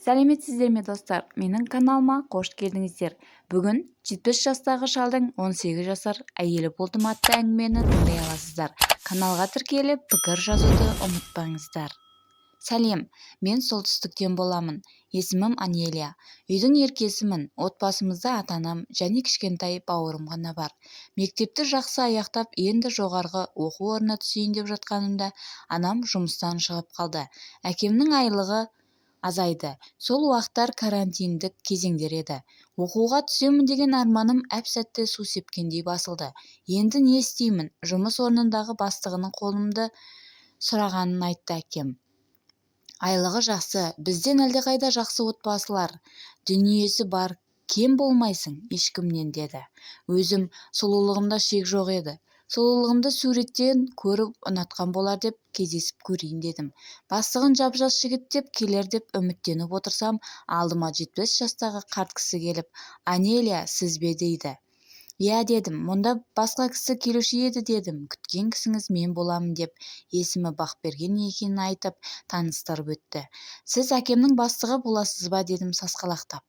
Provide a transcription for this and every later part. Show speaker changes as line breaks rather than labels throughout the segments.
сәлеметсіздер ме достар, менің каналыма қош келдіңіздер. Бүгін 70 жастағы шалдың 18 жасар әйелі болдым атты әңгімені тыңдай аласыздар. Каналға тіркеліп пікір жазуды ұмытпаңыздар. Сәлем, мен солтүстіктен боламын. Есімім Анелия. Үйдің еркесімін. Отбасымызда ата-анам және кішкентай бауырым ғана бар. Мектепті жақсы аяқтап, енді жоғарғы оқу орнына түсейін деп жатқанымда анам жұмыстан шығып қалды. Әкемнің айлығы азайды. Сол уақыттар карантиндік кезеңдер еді. Оқуға түсемін деген арманым әп-сәтте су сепкендей басылды. Енді не істеймін? Жұмыс орнындағы бастығының қолымды сұрағанын айтты әкем. Айлығы жақсы, бізден әлдеқайда жақсы отбасылар. Дүниесі бар, кем болмайсың ешкімнен, деді. Өзім сұлулығымда шек жоқ еді. Сұлулығымды суреттен көріп ұнатқан болар деп кездесіп көрейін дедім. Бастығын жап-жас жігіт деп келер деп үміттеніп отырсам, алдыма 70 жастағы қарт кісі келіп, «Анелия, сіз бе?» дейді. «Иә», дедім. «Мұнда басқа кісі келуші еді», дедім. «Күткен кісіңіз мен боламын», деп есімі Бақберген екенін айтып таныстырып өтті. «Сіз әкемнің бастығы боласыз ба?» дедім сасқалақтап.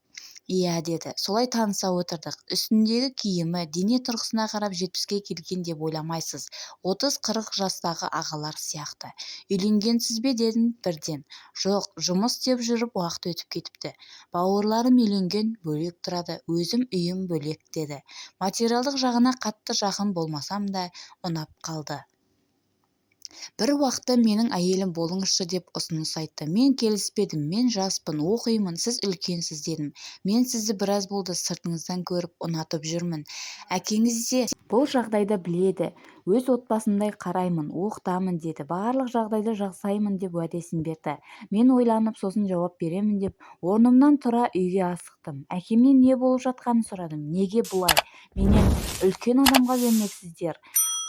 «Иә», деді. Солай таныса отырдық. Үстіндегі киімі, дене тұрғысына қарап 70-ке келген деп ойламайсыз. 30-40 жастағы ағалар сияқты. «Үйленгенсіз бе?» дедім бірден. «Жоқ, жұмыс істеп жүріп уақыт өтіп кетіпті. Бауырларым үйленген, бөлек тұрады, өзім үйім бөлек», деді. Материалдық жағына қатты жақын болмасам да ұнап қалды. Бір уақытта менің әйелім болыңызшы деп ұсыныс айтты. Мен келіспедім. «Мен жаспын, оқимын, сіз үлкенсіз», дедім. «Мен сізді біраз болды сыртыңыздан көріп ұнатып жүрмін. Әкеңіз де бұл жағдайды біледі. Өз отбасымдай қараймын, оқытамын», деді. «Барлық жағдайды жасаймын», деп уәдесін берді. Мен ойланып, сосын жауап беремін деп орнымнан тұра үйге асықтым. Әкемнен не болып жатқанын сұрадым. «Неге бұлай? Менен үлкен адамға бермексіздер.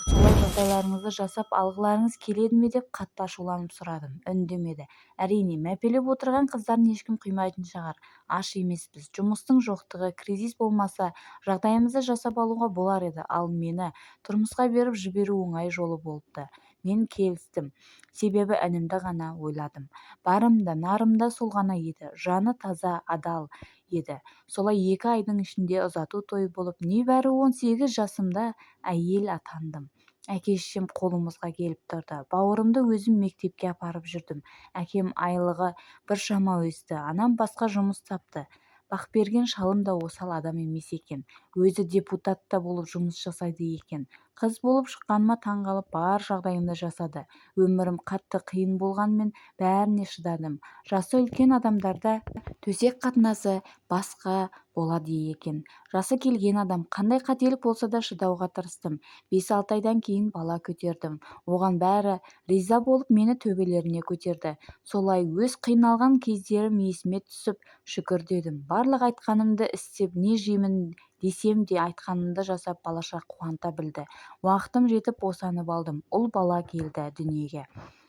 Солай жағдайларыңызды жасап алғыларыңыз келеді ме?» деп қатты ашуланып сұрадым. Үндемеді. Әрине, мәпелеп отырған қыздарын ешкім қимайтын шығар. Аш емеспіз. Жұмыстың жоқтығы, кризис болмаса, жағдайымызды жасап алуға болар еді. Ал мені тұрмысқа беріп жіберу оңай жолы болыпты. Мен келістім. Себебі інімді ғана ойладым. Барым да, нарым да сол ғана еді. Жаны таза, адал еді. Солай 2 айдың ішінде ұзату тойы болып, небәрі 18 жасымда әйел атандым. Әке-шешем қолымызға келіп тұрды. Бауырымды өзім мектепке апарып жүрдім. Әкем айлығы біршама өсті. Анам басқа жұмыс тапты. Бақберген шалым да осал адам емес екен. Өзі депутатта болып жұмыс жасайды екен. Қыз болып шыққаныма таңғалып, бар жағдайымды жасады. Өмірім қатты қиын болғанмен бәріне шыдадым. Жасы үлкен адамдарда төсек қатынасы басқа болады екен. Жасы келген адам қандай қателік болса да шыдауға тырыстым. 5-6 айдан кейін бала көтердім. Оған бәрі риза болып мені төбелеріне көтерді. Солай өз қиналған кездерім есіме түсіп, шүкір дедім. Барлық айтқанымды істеп, не жеймін десем де айтқанымды жасап балаша қуанта білді. Уақытым жетіп босанып алдым. Ұл бала келді дүниеге.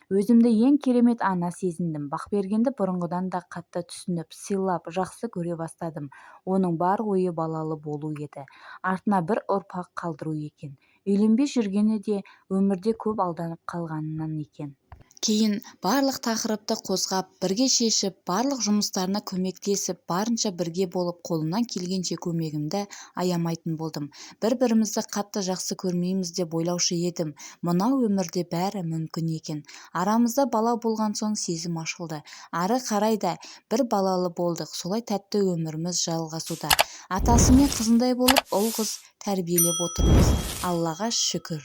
Өзімді ең керемет ана сезіндім. Бақбергенді бұрынғыдан да қатты түсініп, сыйлап, жақсы көре бастадым. Оның бар ойы балалы болу еді. Артына бір ұрпақ қалдыру екен. Үйленбей жүргені де өмірде көп алданып қалғанынан екен. Кейін барлық тақырыпты қозғап, бірге шешіп, барлық жұмыстарына көмектесіп, барынша бірге болып, қолымнан келгенше көмегімді аямайтын болдым. Бір-бірімізді қатты жақсы көрмейміз деп ойлаушы едім. Мынау өмірде бәрі мүмкін екен. Арамызда бала болған соң сезім ашылды. Ары қарай да бір балалы болдық. Солай тәтті өміріміз жалғасуда. Атасы мен қызындай болып, ұл қыз тәрбиелеп отырмыз. Аллаға шүкір.